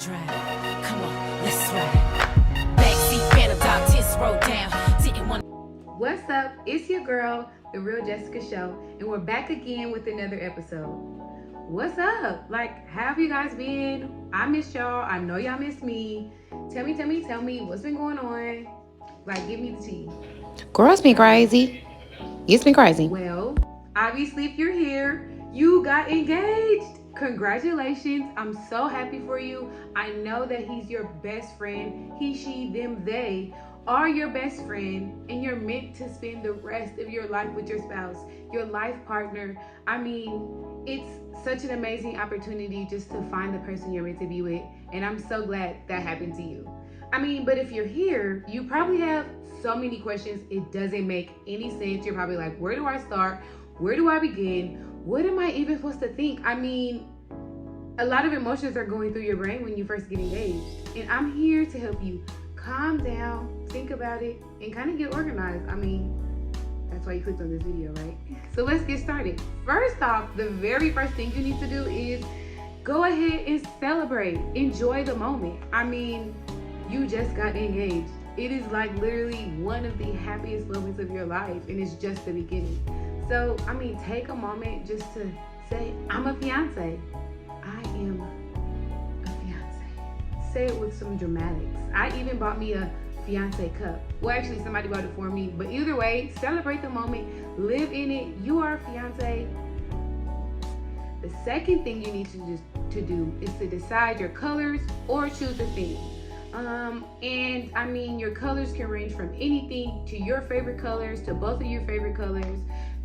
drive. Come on, let's ride. Backseat phantom top, tits rolled down. Didn't want. What's up? It's your girl, The Real Jessica Show, and we're back again with another episode. What's up? Like, how have you guys been? I miss y'all. I know y'all miss me. Tell me what's been going on. Like, give me the tea. Girl, it's been crazy. It's been crazy. Well, obviously, if you're here, you got engaged. Congratulations. I'm so happy for you. I know that he's your best friend. He, she, them, they are your best friend, and you're meant to spend the rest of your life with your spouse, your life partner. I mean, it's such an amazing opportunity just to find the person you're meant to be with, and I'm so glad that happened to you. I mean, but if you're here, you probably have so many questions. It doesn't make any sense. You're probably like, where do I start? Where do I begin? What am I even supposed to think? I mean, a lot of emotions are going through your brain when you first get engaged, and I'm here to help you calm down, think about it, and kind of get organized. I mean, that's why you clicked on this video, right? So let's get started. First off, the very first thing you need to do is go ahead and celebrate. Enjoy the moment. I mean, you just got engaged. It is like literally one of the happiest moments of your life, and it's just the beginning. So, I mean, take a moment just to say, I'm a fiance. I am a fiance. Say it with some dramatics. I even bought me a fiance cup. Well, actually, somebody bought it for me. But either way, celebrate the moment. Live in it. You are a fiance. The second thing you need to do is to decide your colors or choose a theme. And I mean, your colors can range from anything to your favorite colors, to both of your favorite colors,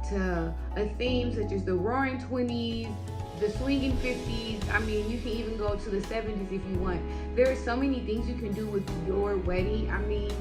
to a theme such as the Roaring 20s, the Swinging 50s. I mean, you can even go to the 70s if you want. There are so many things you can do with your wedding. I mean,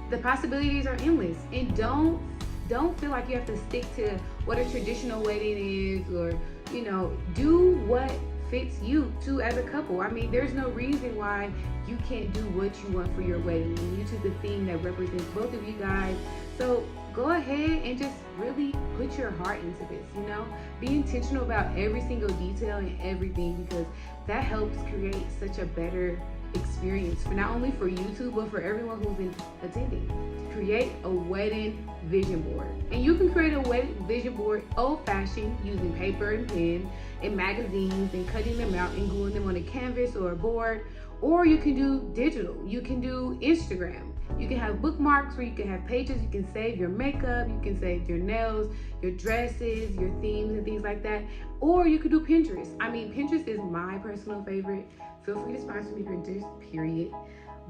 the possibilities are endless. And don't feel like you have to stick to what a traditional wedding is, or, you know, do what fits you two as a couple. I mean, there's no reason why you can't do what you want for your wedding, and you choose a theme that represents both of you guys. So go ahead and just really put your heart into this, you know? Be intentional about every single detail and everything, because that helps create such a better experience for not only for you two, but for everyone who's been attending. Create a wedding vision board. And you can create a wedding vision board old-fashioned, using paper and pen and magazines and cutting them out and gluing them on a canvas or a board. Or you can do digital. You can do Instagram. You can have bookmarks where you can have pages. You can save your makeup. You can save your nails, your dresses, your themes, and things like that. Or you could do Pinterest. I mean, Pinterest is my personal favorite. Feel free to sponsor me, Pinterest, period.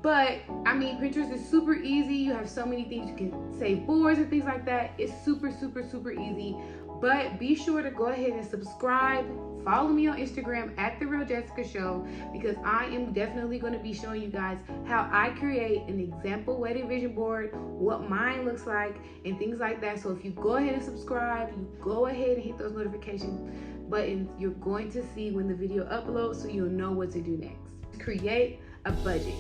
But I mean, Pinterest is super easy. You have so many things. You can save boards and things like that. It's super easy. But be sure to go ahead and subscribe. Follow me on Instagram at The Real Jessica Show, because I am definitely going to be showing you guys how I create an example wedding vision board, what mine looks like, and things like that. So if you go ahead and subscribe, you go ahead and hit those notification buttons, you're going to see when the video uploads, so you'll know what to do next. Create a budget.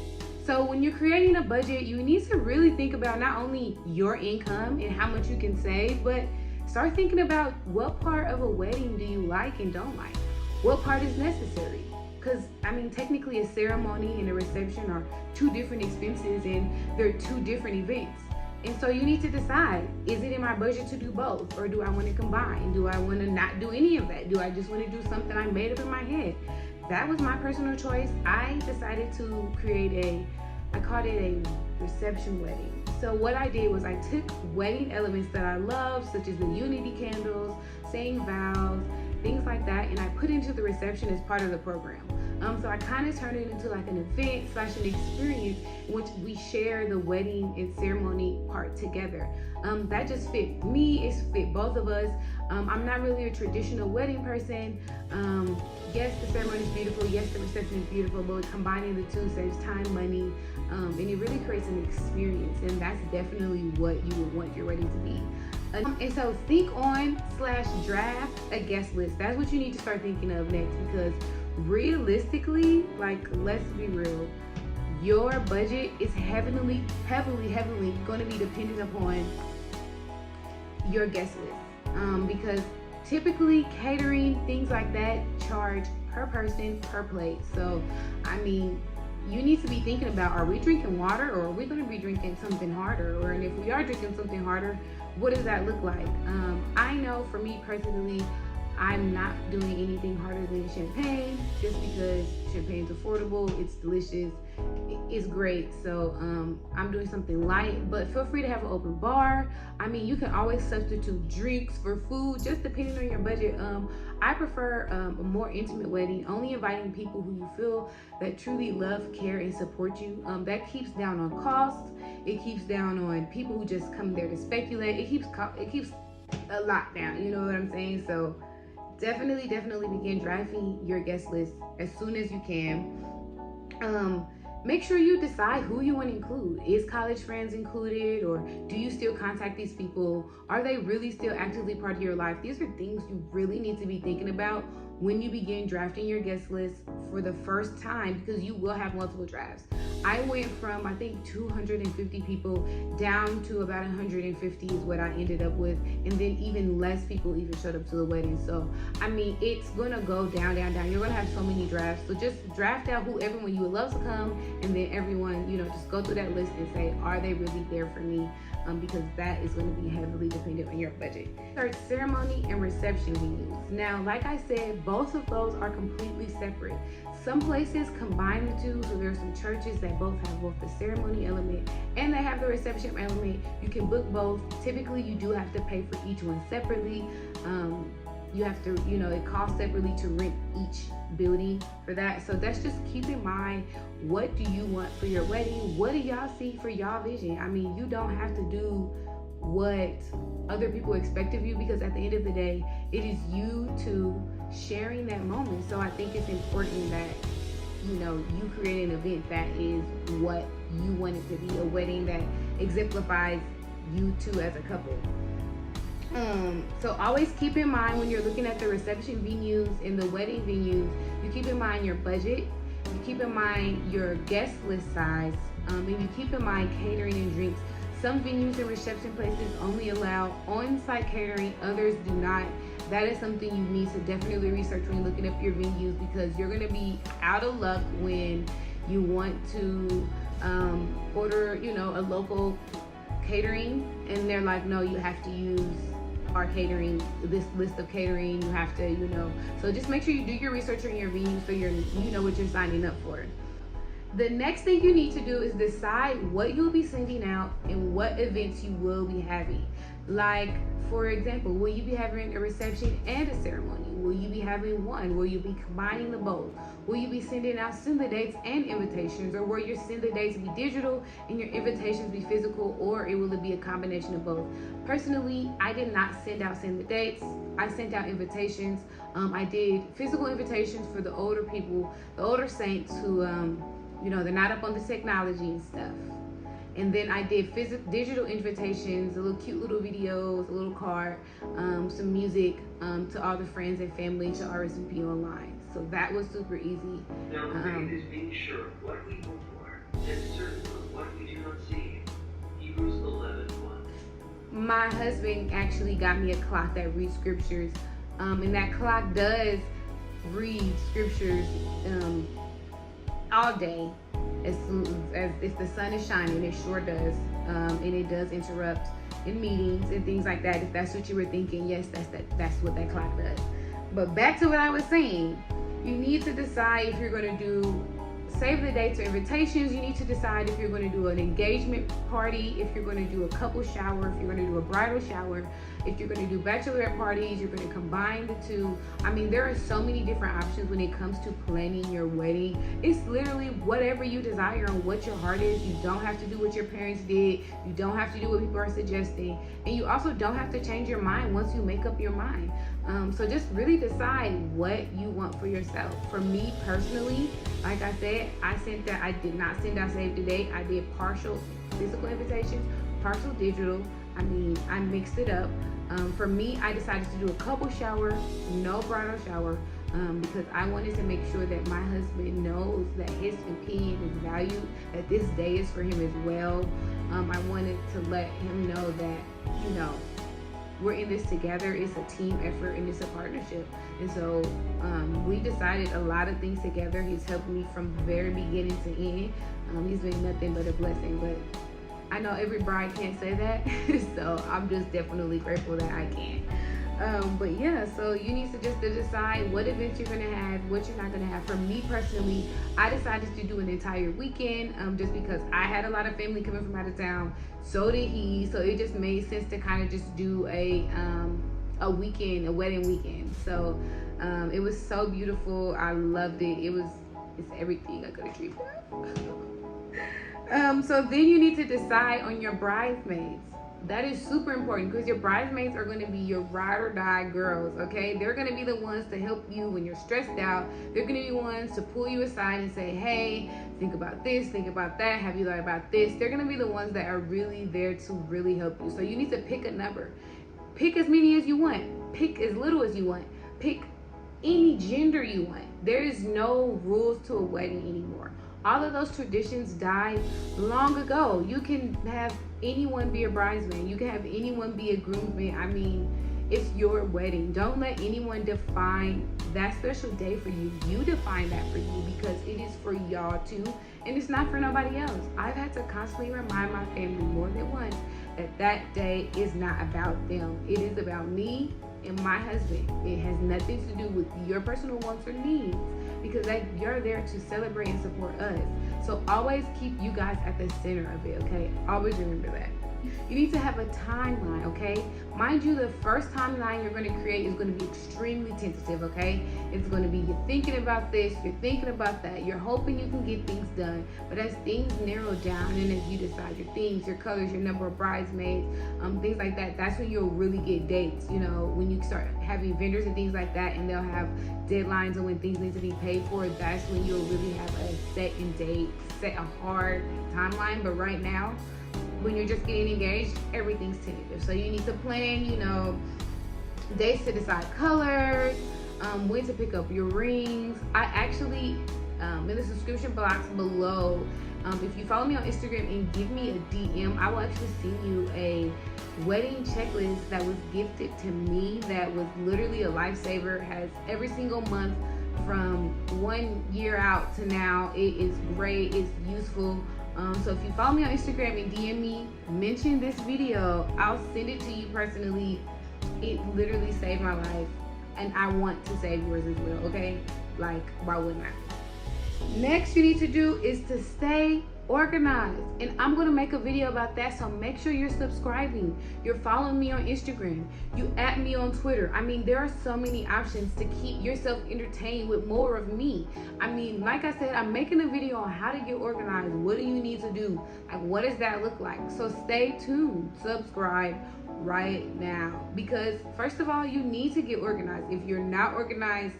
So when you're creating a budget, you need to really think about not only your income and how much you can save, but start thinking about what part of a wedding do you like and don't like? What part is necessary? Because, I mean, technically a ceremony and a reception are two different expenses, and they're two different events. And so you need to decide, is it in my budget to do both? Or do I want to combine? Do I want to not do any of that? Do I just want to do something I made up in my head? That was my personal choice. I decided to create I called it a reception wedding. So what I did was I took wedding elements that I love, such as the unity candles, saying vows, things like that, and I put into the reception as part of the program. So I kind of turned it into like an event / an experience in which we share the wedding and ceremony part together. That just fit me, it's fit both of us. I'm not really a traditional wedding person. Yes, the ceremony is beautiful. Yes, the reception is beautiful, but combining the two saves time, money, and it really creates an experience, and that's definitely what you would want your wedding to be. And so think on / draft a guest list. That's what you need to start thinking of next, because realistically, like, let's be real, your budget is heavily going to be dependent upon your guest list, because typically catering, things like that, charge per person per plate. So I mean, you need to be thinking about, are we drinking water, or are we going to be drinking something harder? Or, and if we are drinking something harder, what does that look like? I know for me personally, I'm not doing anything harder than champagne, just because champagne's affordable, it's delicious, it's great. So I'm doing something light, but feel free to have an open bar. I mean, you can always substitute drinks for food, just depending on your budget. I prefer a more intimate wedding, only inviting people who you feel that truly love, care, and support you. That keeps down on costs. It keeps down on people who just come there to speculate. It keeps a lot down. You know what I'm saying? So definitely begin drafting your guest list as soon as you can. Make sure you decide who you want to include. Is college friends included, or do you still contact these people? Are they really still actively part of your life? These are things you really need to be thinking about when you begin drafting your guest list for the first time, because you will have multiple drafts. I went from, I think, 250 people down to about 150 is what I ended up with, and then even less people even showed up to the wedding. So I mean, it's gonna go down. You're gonna have so many drafts, so just draft out who everyone you would love to come, and then everyone, you know, just go through that list and say, are they really there for me? Because that is going to be heavily dependent on your budget. Search ceremony and reception venues. Now, like I said, both of those are completely separate. Some places combine the two, so there are some churches that both have both the ceremony element and they have the reception element. You can book both. Typically, you do have to pay for each one separately. You have to, you know, it costs separately to rent each building for that. So that's just keep in mind, what do you want for your wedding? What do y'all see for y'all vision? I mean, you don't have to do what other people expect of you, because at the end of the day, it is you to sharing that moment. So I think it's important that, you know, you create an event that is what you want it to be, a wedding that exemplifies you two as a couple. So always keep in mind, when you're looking at the reception venues and the wedding venues, you keep in mind your budget, you keep in mind your guest list size, and you keep in mind catering and drinks. Some venues and reception places only allow on-site catering, others do not. That is something you need to definitely research when you're looking up your venues, because you're going to be out of luck when you want to order, you know, a local catering, and they're like, no, you have to use our catering, this list of catering, you have to, you know. So just make sure you do your research on your venue, so you know what you're signing up for. The next thing you need to do is decide what you'll be sending out and what events you will be having. Like, for example, will you be having a reception and a ceremony? Will you be having one? Will you be combining the both? Will you be sending out send the dates and invitations? Or will your send the dates be digital and your invitations be physical? Or will it be a combination of both? Personally, I did not send out send the dates. I sent out invitations. I did physical invitations for the older people, the older saints who, you know, they're not up on the technology and stuff. And then I did digital invitations, a little cute little videos, a little card, some music to all the friends and family to RSVP online. So that was super easy. Now faith is being sure of what we hope for, and certain of what we do not see. Hebrews 11:1. My husband actually got me a clock that reads scriptures, and that clock does read scriptures all day. As if the sun is shining, it sure does, and it does interrupt in meetings and things like that. If that's what you were thinking, yes, that's what that clock does. But back to what I was saying, you need to decide if you're going to do save the dates or invitations. You need to decide if you're going to do an engagement party, if you're going to do a couple shower, if you're going to do a bridal shower, if you're going to do bachelorette parties, you're going to combine the two. I mean, there are so many different options when it comes to planning your wedding. It's literally whatever you desire and what your heart is. You don't have to do what your parents did. You don't have to do what people are suggesting. And you also don't have to change your mind once you make up your mind. So just really decide what you want for yourself. For me personally, like I said, I did not send out save the date. I did partial physical invitations, partial digital. I mean, I mixed it up. For me, I decided to do a couple shower, no bridal shower, because I wanted to make sure that my husband knows that his opinion is valued, that this day is for him as well. I wanted to let him know that, you know, we're in this together. It's a team effort and it's a partnership. And so we decided a lot of things together. He's helped me from very beginning to end. He's been nothing but a blessing. But I know every bride can't say that, so I'm just definitely grateful that I can. But yeah, so you need to just decide what events you're gonna have, what you're not gonna have. For me personally, I decided to do an entire weekend just because I had a lot of family coming from out of town. So did he. So it just made sense to kind of just do a weekend, a wedding weekend. So it was so beautiful. I loved it. It's everything I could have dreamed of. So then you need to decide on your bridesmaids. That is super important because your bridesmaids are going to be your ride or die girls, okay? They're going to be the ones to help you when you're stressed out. They're going to be ones to pull you aside and say, hey, think about this, think about that. Have you thought about this? They're going to be the ones that are really there to really help you. So you need to pick a number. Pick as many as you want. Pick as little as you want. Pick any gender you want. There is no rules to a wedding anymore. All of those traditions died long ago. You can have anyone be a bridesmaid. You can have anyone be a groomsman. I mean, it's your wedding. Don't let anyone define that special day for you. You define that for you because it is for y'all too, and it's not for nobody else. I've had to constantly remind my family more than once that that day is not about them. It is about me and my husband. It has nothing to do with your personal wants or needs, because you're there to celebrate and support us. So always keep you guys at the center of it, okay? Always remember that. You need to have a timeline, okay? Mind you, the first timeline you're going to create is going to be extremely tentative, okay? It's going to be you're thinking about this, you're thinking about that, you're hoping you can get things done. But as things narrow down and as you decide your themes, your colors, your number of bridesmaids, things like that, that's when you'll really get dates. You know, when you start having vendors and things like that, and they'll have deadlines on when things need to be paid for, that's when you'll really have a set and date, set a hard timeline. But right now, when you're just getting engaged, everything's tentative. So you need to plan, you know, dates to decide colors, when to pick up your rings. I actually, in the subscription box below, if you follow me on Instagram and give me a DM, I will actually send you a wedding checklist that was gifted to me that was literally a lifesaver. Has every single month from 1 year out to now. It is great, it's useful. So if you follow me on Instagram and DM me, mention this video, I'll send it to you personally. It literally saved my life, and I want to save yours as well, okay? Like, why wouldn't I? Next you need to do is to stay organized, and I'm going to make a video about that. So make sure you're subscribing, you're following me on Instagram, you at me on Twitter. I mean, there are so many options to keep yourself entertained with more of me. I mean, like I said, I'm making a video on how to get organized. What do you need to do? Like, what does that look like? So stay tuned, subscribe right now, because first of all, you need to get organized. If you're not organized,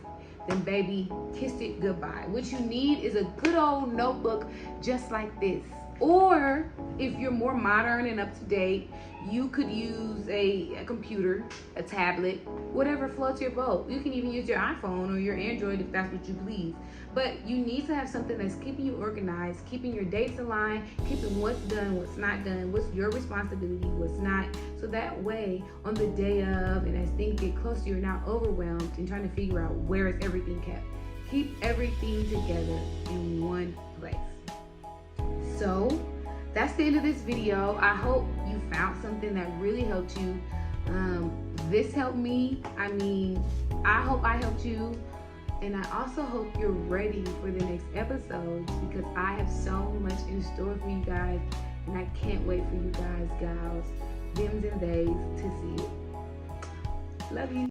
then baby, kiss it goodbye. What you need is a good old notebook just like this. Or if you're more modern and up to date, you could use a computer, a tablet, whatever floats your boat. You can even use your iPhone or your Android if that's what you please. But you need to have something that's keeping you organized, keeping your dates aligned, keeping what's done, what's not done, what's your responsibility, what's not. So that way, on the day of and as things get closer, you're not overwhelmed and trying to figure out where is everything kept. Keep everything together in one place. So that's the end of this video. I hope you found something that really helped you. This helped me. I mean, I hope I helped you. And I also hope you're ready for the next episodes, because I have so much in store for you guys. And I can't wait for you guys, gals, thems and theys, to see it. Love you.